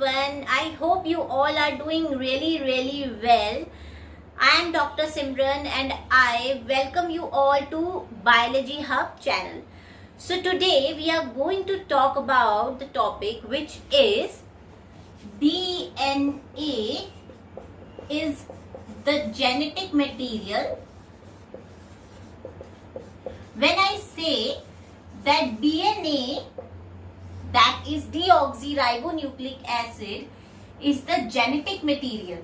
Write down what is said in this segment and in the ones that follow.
everyone. I hope you all are doing really well. I am Dr. Simran and I welcome you all to Biology Hub channel. So today we are going to talk about the topic which is DNA is the genetic material. When I say that DNA, that is deoxyribonucleic acid, is the genetic material,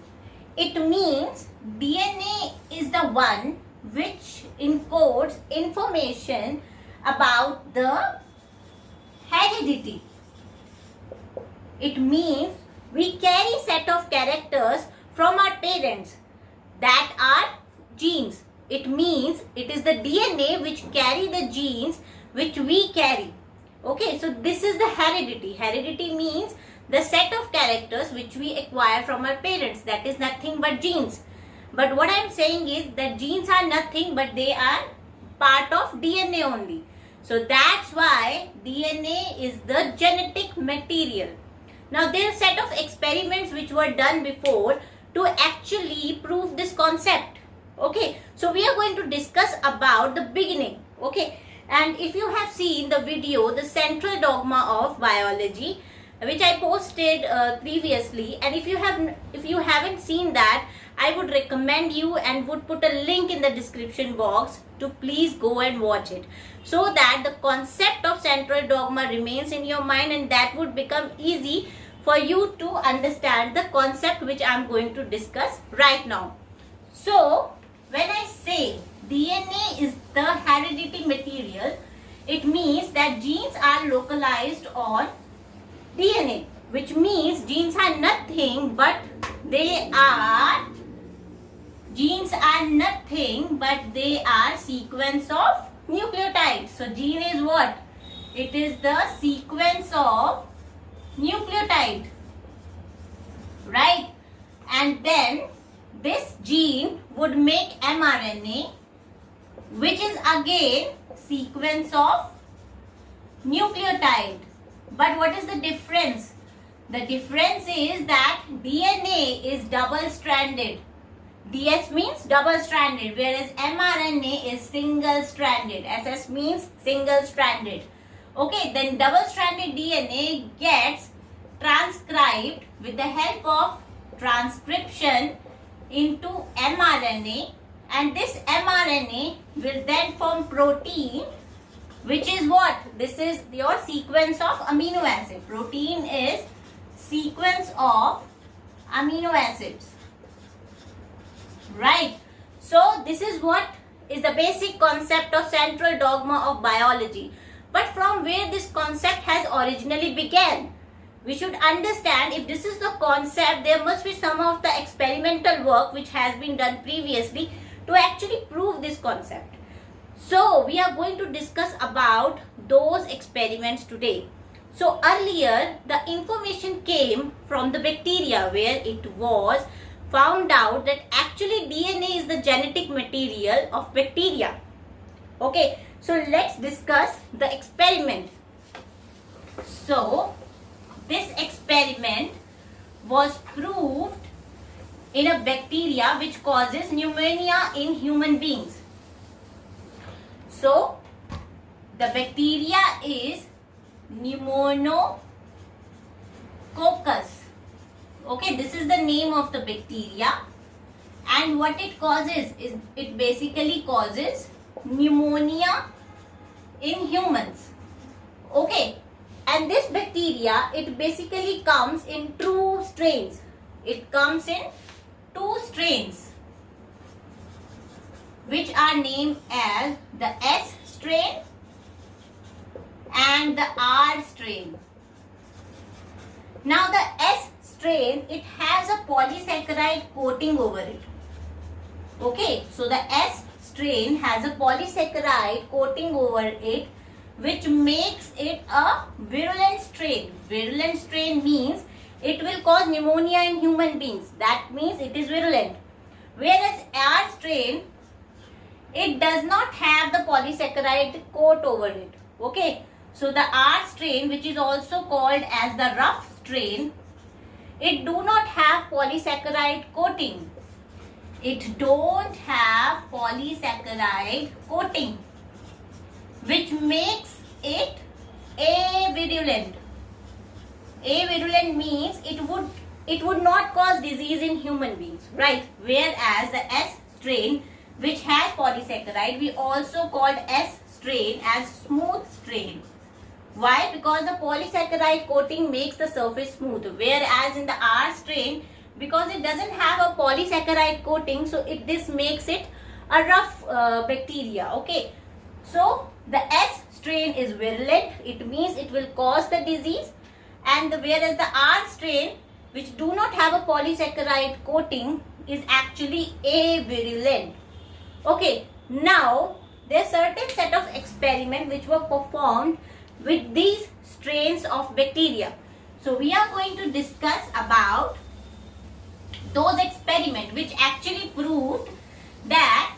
it means DNA is the one which encodes information about the heredity. It means we carry set of characters from our parents, that are genes. It means it is the DNA which carry the genes which we carry. Okay, so this is the heredity. Heredity means the set of characters which we acquire from our parents. That is nothing but genes. But what I am saying is that genes are nothing but they are part of DNA only. So that's why DNA is the genetic material. Now there are set of experiments which were done before to actually prove this concept. Okay, so we are going to discuss about the beginning. Okay, and if you have seen the video, the central dogma of biology, which I posted previously, and if you haven't seen that, I would recommend you and would put a link in the description box to please go and watch it, so that the concept of central dogma remains in your mind and that would become easy for you to understand the concept which I am going to discuss right now. So when I say DNA is the heredity material, it means that genes are localized on DNA, which means genes are nothing but they are sequence of nucleotides. So gene is what? It is the sequence of nucleotide, right? And then this gene would make mRNA, which is again sequence of nucleotide. But what is the difference? The difference is that DNA is double-stranded. DS means double-stranded, whereas mRNA is single-stranded. SS means single-stranded. Okay, then double-stranded DNA gets transcribed with the help of transcription into mRNA, and this mRNA will then form protein, which is what? This is your sequence of amino acid. Protein is sequence of amino acids, right? So this is what is the basic concept of central dogma of biology. But from where this concept has originally began? We should understand, if this is the concept, there must be some of the experimental work which has been done previously to actually prove this concept. So we are going to discuss about those experiments today. So earlier the information came from the bacteria, where it was found out that actually DNA is the genetic material of bacteria. Okay, so let's discuss the experiment. So this experiment was proved in a bacteria which causes pneumonia in human beings. So the bacteria is Pneumococcus. Okay, this is the name of the bacteria, and what it causes is it basically causes pneumonia in humans. Okay, and this bacteria, it basically comes in two strains. It comes in two strains which are named as the S strain and the R strain. Now the S strain, it has a polysaccharide coating over it. Okay, so the S strain has a polysaccharide coating over it, which makes it a virulent strain. Virulent strain means it will cause pneumonia in human beings. That means it is virulent. Whereas R strain, it does not have the polysaccharide coat over it. Okay, so the R strain, which is also called as the rough strain, it do not have polysaccharide coating. It don't have polysaccharide coating, which makes it avirulent. Avirulent means it would not cause disease in human beings, right? Whereas the S strain, which has polysaccharide, we also called S strain as smooth strain. Why? Because the polysaccharide coating makes the surface smooth, whereas in the R strain, because it doesn't have a polysaccharide coating, so this makes it a rough bacteria. Okay, so the S strain is virulent, it means it will cause the disease, and whereas the R strain, which do not have a polysaccharide coating, is actually avirulent. Okay, now there are certain set of experiments which were performed with these strains of bacteria. So we are going to discuss about those experiments which actually proved that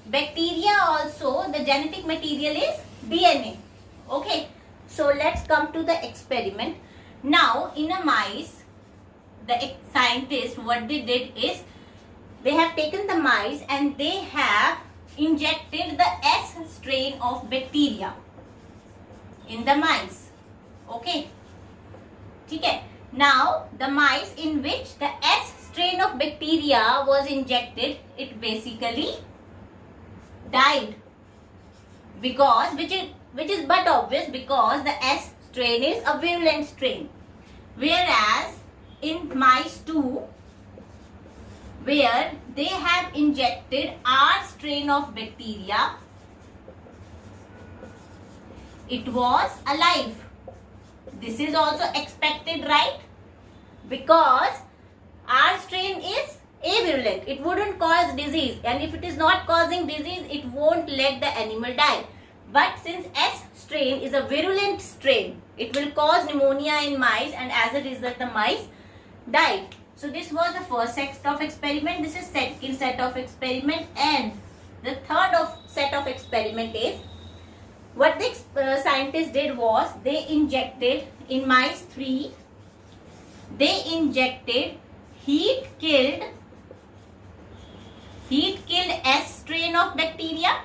bacteria also, the genetic material is DNA. Okay, so let's come to the experiment. Now in a mice, the scientists, what they did is they have taken the mice and they have injected the S strain of bacteria in the mice. Okay, okay. Now the mice in which the S strain of bacteria was injected, it basically died, because which is but obvious, because the S strain is a virulent strain. Whereas in mice 2, where they have injected R strain of bacteria, it was alive. This is also expected, right? Because R strain is avirulent, it wouldn't cause disease, and if it is not causing disease, it won't let the animal die. But since S strain is a virulent strain, it will cause pneumonia in mice, and as a result the mice died. So this was the first set of experiment. This is second set of experiment, and the third set of experiment is, what the scientists did was they injected in mice 3, they injected heat killed S strain of bacteria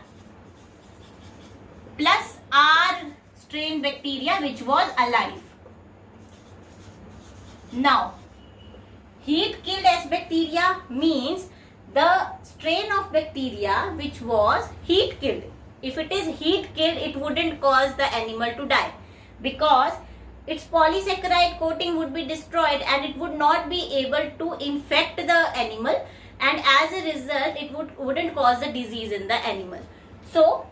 plus R strain bacteria which was alive. Now heat killed S bacteria means the strain of bacteria which was heat killed. If it is heat killed, it wouldn't cause the animal to die, because its polysaccharide coating would be destroyed and it would not be able to infect the animal, and as a result it wouldn't cause the disease in the animal. So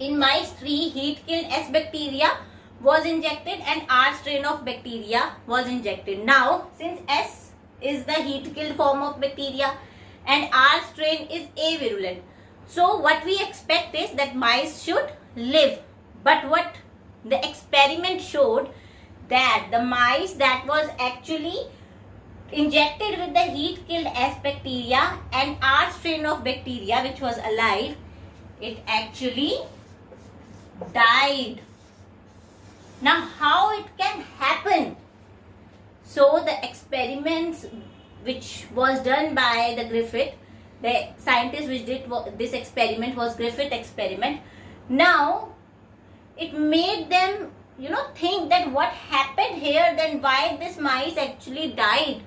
in mice 3, heat killed S bacteria was injected and R strain of bacteria was injected. Now since S is the heat killed form of bacteria and R strain is avirulent, so what we expect is that mice should live. But what the experiment showed, that the mice that was actually injected with the heat killed S bacteria and R strain of bacteria which was alive, it actually died. Now how it can happen? So the experiments which was done by the Griffith, the scientist which did this experiment was Griffith experiment. Now it made them think that what happened here, then why this mice actually died.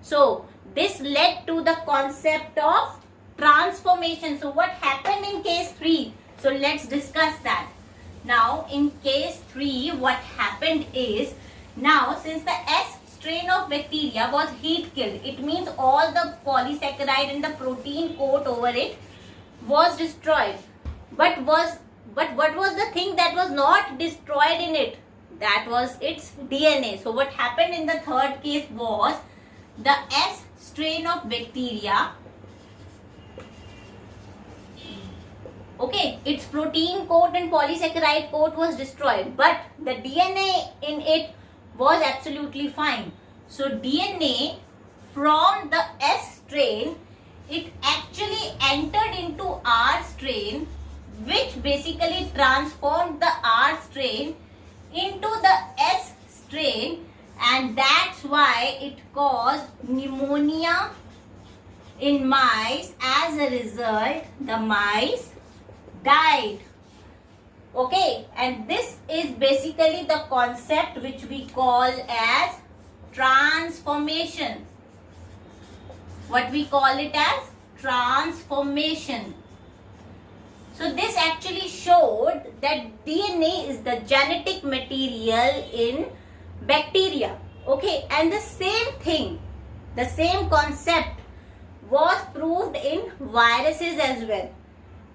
So this led to the concept of transformation. So what happened in case 3? So let's discuss that. Now in case 3, what happened is, now since the S strain of bacteria was heat killed, it means all the polysaccharide and the protein coat over it was destroyed. But what was the thing that was not destroyed in it? That was its DNA. So what happened in the third case was, the S strain of bacteria, okay, its protein coat and polysaccharide coat was destroyed, but the DNA in it was absolutely fine. So DNA from the S strain, it actually entered into R strain, which basically transformed the R strain into the S strain, and that's why it caused pneumonia in mice. As a result, the mice died. Okay, and this is basically the concept which we call as transformation. What we call it as transformation. So this actually showed that DNA is the genetic material in bacteria. Okay, and the same thing, the same concept was proved in viruses as well.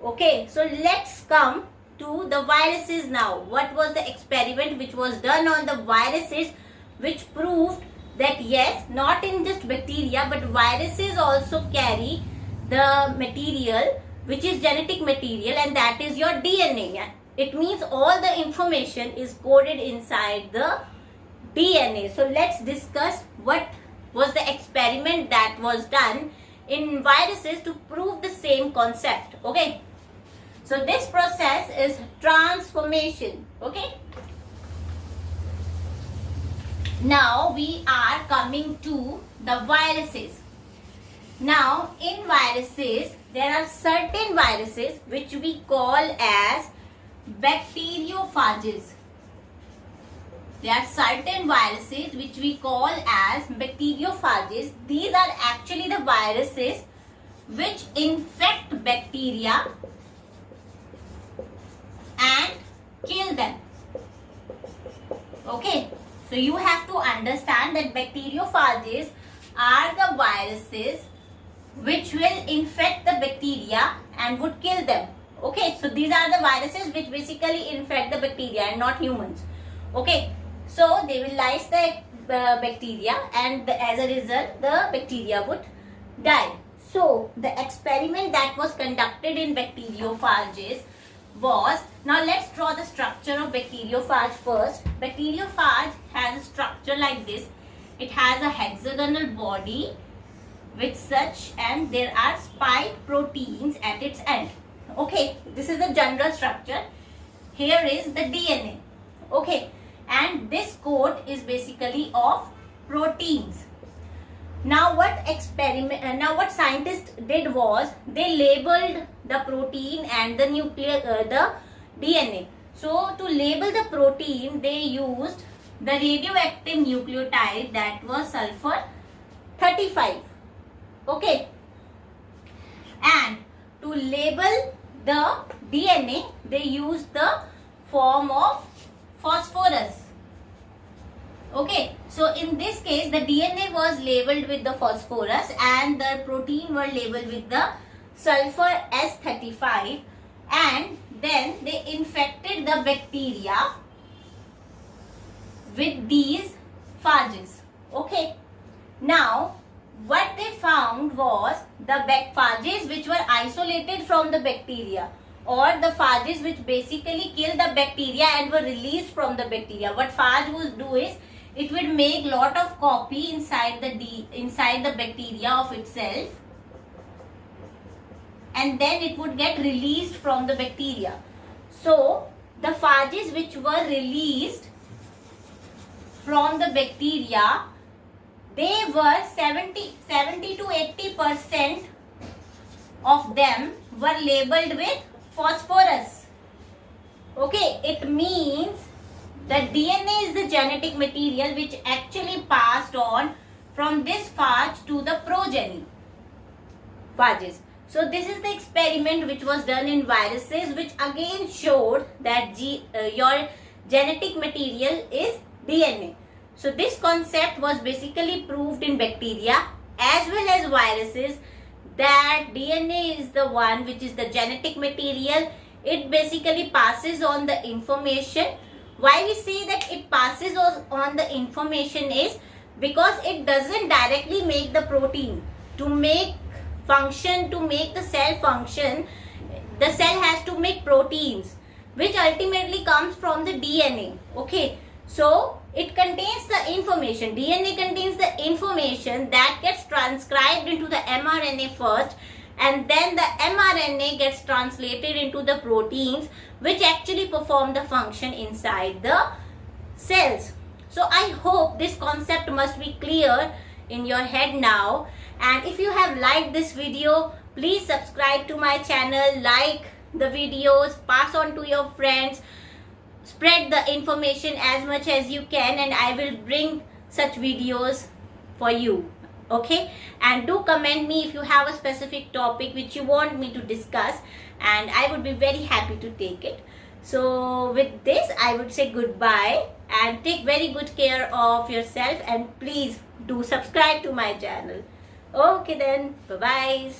Okay, so let's come to the viruses now. What was the experiment which was done on the viruses which proved that yes, not in just bacteria but viruses also carry the material which is genetic material, and that is your DNA. It means all the information is coded inside the DNA. So let's discuss what was the experiment that was done in viruses to prove the same concept. Okay, so this process is transformation. Okay, now we are coming to the viruses. Now in viruses there are certain viruses which we call as bacteriophages. There are certain viruses which we call as bacteriophages. These are actually the viruses which infect bacteria and kill them. Okay, so you have to understand that bacteriophages are the viruses which will infect the bacteria and would kill them. Okay, so these are the viruses which basically infect the bacteria and not humans. Okay, so they will lyse the bacteria, and as a result the bacteria would die. So the experiment that was conducted in bacteriophages was, now let's draw the structure of bacteriophage first. Bacteriophage has a structure like this. It has a hexagonal body with such, and there are spike proteins at its end. Okay, this is the general structure. Here is the DNA. Okay, and this coat is basically of proteins. Now what scientists did was they labeled the protein and the the DNA. So to label the protein they used the radioactive nucleotide, that was sulfur 35. Okay, and to label the DNA they used the form of phosphorus. Okay, so in this case the DNA was labeled with the phosphorus and the protein were labeled with the sulfur S35, and then they infected the bacteria with these phages. Okay, now what they found was the phages which were isolated from the bacteria, or the phages which basically kill the bacteria and were released from the bacteria. What phage would do is it would make lot of copy inside the bacteria of itself, and then it would get released from the bacteria. So the phages which were released from the bacteria, they were 70 to 80% of them were labeled with phosphorus. Okay, it means that DNA is the genetic material which actually passed on from this phage to the progeny phages. So this is the experiment which was done in viruses, which again showed that your genetic material is DNA. So this concept was basically proved in bacteria as well as viruses, that DNA is the one which is the genetic material. It basically passes on the information. Why we say that it passes on the information is because it doesn't directly make the protein. To make the cell function, the cell has to make proteins, which ultimately comes from the DNA. Okay, so it contains the information. DNA contains the information that gets transcribed into the mRNA first, and then the mRNA gets translated into the proteins which actually perform the function inside the cells. So I hope this concept must be clear in your head now. And if you have liked this video, please subscribe to my channel, like the videos, pass on to your friends, spread the information as much as you can, and I will bring such videos for you. Okay, and do comment me if you have a specific topic which you want me to discuss, and I would be very happy to take it. So with this, I would say goodbye and take very good care of yourself, and please do subscribe to my channel. Okay then, bye bye.